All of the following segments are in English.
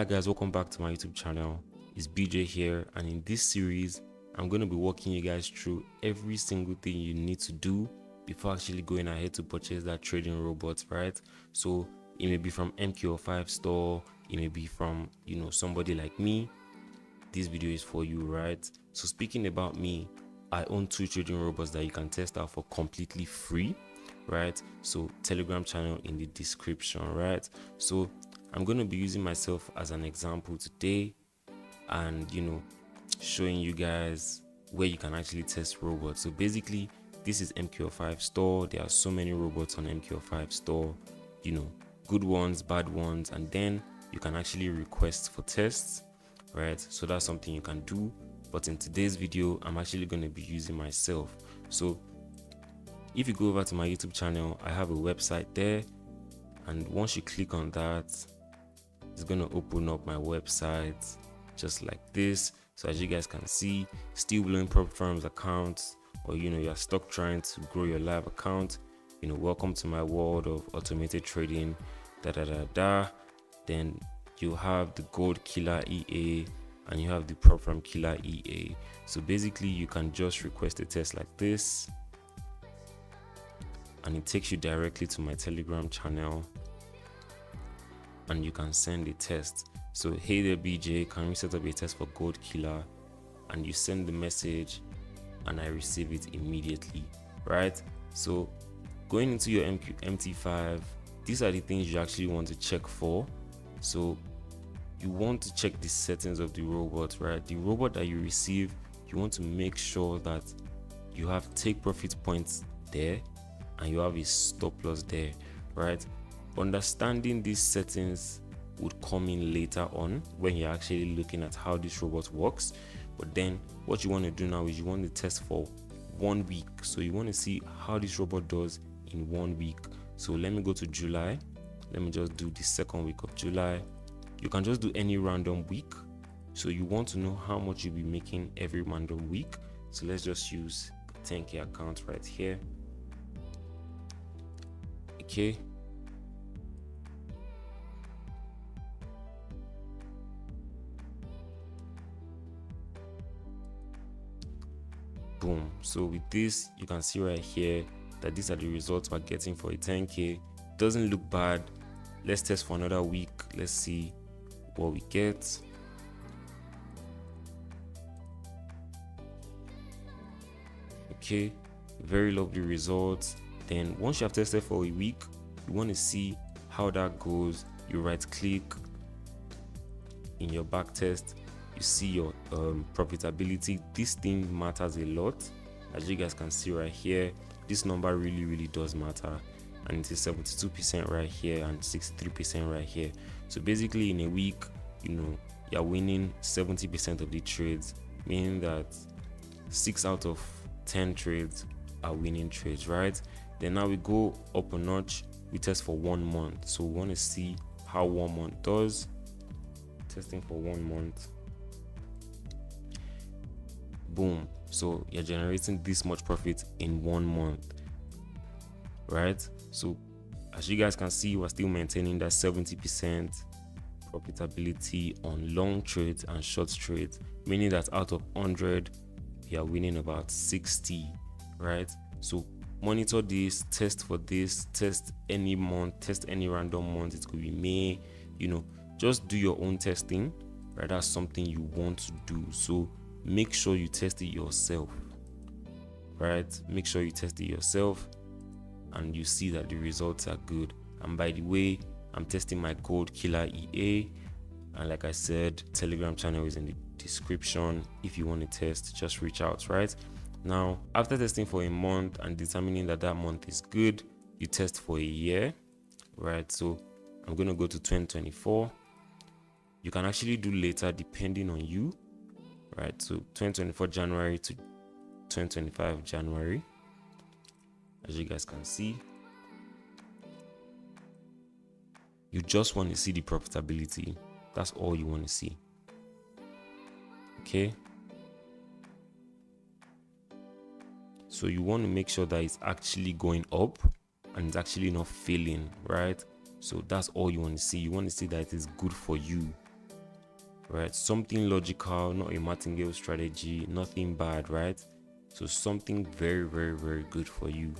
Hi guys, welcome back to my YouTube channel. It's BJ here, and in this series I'm going to be walking you guys through every single thing you need to do before actually going ahead to purchase that trading robot, right? So it may be from MQ05 store, it may be from somebody like me. This video is for you, right? So speaking about me, I own 2 trading robots that you can test out for completely free, right? So Telegram channel in the description, right? So I'm going to be using myself as an example today and showing you guys where you can actually test robots. So basically this is MQ05 store. There are so many robots on MQ05 store, good ones, bad ones, and then you can actually request for tests, right? So that's something you can do. But in today's video I'm actually going to be using myself. So if you go over to my YouTube channel, I have a website there, and once you click on that, it's going to open up my website just like this. So as you guys can see, Still Blowing Prop Firms account, or you're stuck trying to grow your live account, welcome to my world of automated trading, then you have the Gold Killer EA and you have the Prop Firm Killer EA. So basically you can just request a test like this and it takes you directly to my Telegram channel and you can send a test. So hey there BJ, can we set up a test for Gold Killer? And you send the message and I receive it immediately, right? So going into your MT5, these are the things you actually want to check for. So you want to check the settings of the robot, right? The robot that you receive, you want to make sure that you have take profit points there and you have a stop loss there, right? Understanding these settings would come in later on when you're actually looking at how this robot works. But then what you want to do now is you want to test for 1 week. So you want to see how this robot does in 1 week. So let me go to July. Let me just do the 2nd week of July. You can just do any random week. So you want to know how much you'll be making every random week. So let's just use 10K account right here. Okay. Boom. So with this, you can see right here that these are the results we're getting for a 10K. Doesn't look bad. Let's test for another week. Let's see what we get. Okay, very lovely results. Then once you have tested for a week, you want to see how that goes. You right click in your back test, you see your profitability. This thing matters a lot. As you guys can see right here, this number really does matter, and it is 72% right here and 63% right here. So basically in a week, you're winning 70% of the trades, meaning that 6 out of 10 trades are winning trades, right? Then now we go up a notch. We test for 1 month. So we want to see how 1 month does. Testing for 1 month. Boom. So you're generating this much profit in 1 month, right? So as you guys can see, we're still maintaining that 70% profitability on long trades and short trades, meaning that out of 100 you are winning about 60, right? So monitor this, test for this, test any month, test any random month. It could be May, just do your own testing, right? That's something you want to do. So make sure you test it yourself, right? Make sure you test it yourself and you see that the results are good. And by the way, I'm testing my Gold Killer EA, and like I said, Telegram channel is in the description. If you want to test, just reach out, right? Now after testing for a month and determining that that month is good, you test for a year, right? So I'm going to go to 2024. You can actually do later depending on you, right? So 2024 January to 2025 January, as you guys can see. You just want to see the profitability. That's all you want to see. Okay. So you want to make sure that it's actually going up and it's actually not failing, right? So that's all you want to see. You want to see that it is good for you, right? Something logical, not a martingale strategy, nothing bad, right? So something very, very, very good for you.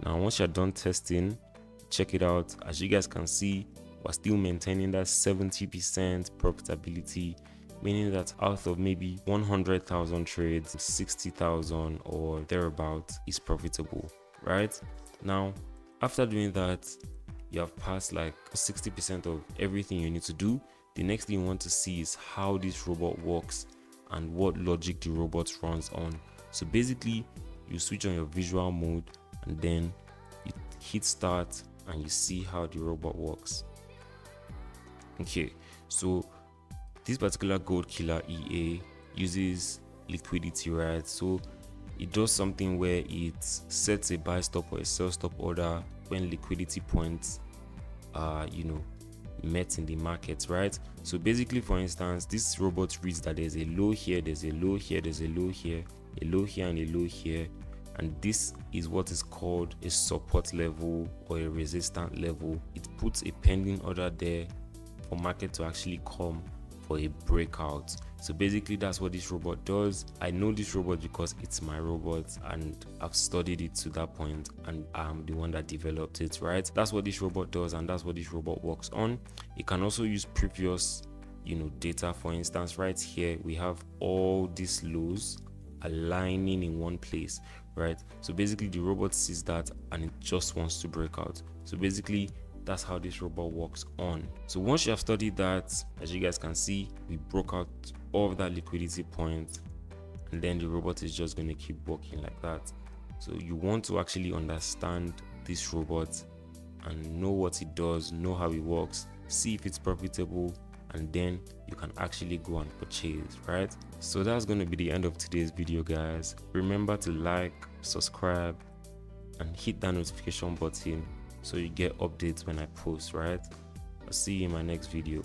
Now, once you're done testing, check it out. As you guys can see, we're still maintaining that 70% profitability, meaning that out of maybe 100,000 trades, 60,000 or thereabout is profitable, right? Now, after doing that, you have passed like 60% of everything you need to do. The next thing you want to see is how this robot works and what logic the robot runs on. So basically, you switch on your visual mode and then you hit start and you see how the robot works. Okay, so this particular gold killer EA uses liquidity, right? So it does something where it sets a buy stop or a sell stop order when liquidity points are met in the market, right? So basically, for instance, this robot reads that there's a low here, there's a low here, there's a low here, a low here, and a low here, and this is what is called a support level or a resistance level. It puts a pending order there for market to actually come for a breakout. So basically, that's what this robot does. I know this robot because it's my robot and I've studied it to that point and I'm the one that developed it, right? That's what this robot does and that's what this robot works on. It can also use previous data. For instance, right here we have all these lows aligning in one place, right? So basically the robot sees that and it just wants to break out. So basically that's how this robot works on. So once you have studied that, as you guys can see, we broke out all of that liquidity point and then the robot is just going to keep working like that. So you want to actually understand this robot and know what it does, know how it works, see if it's profitable, and then you can actually go and purchase, right? So that's going to be the end of today's video, guys. Remember to like, subscribe, and hit that notification button so you get updates when I post, right? I'll see you in my next video.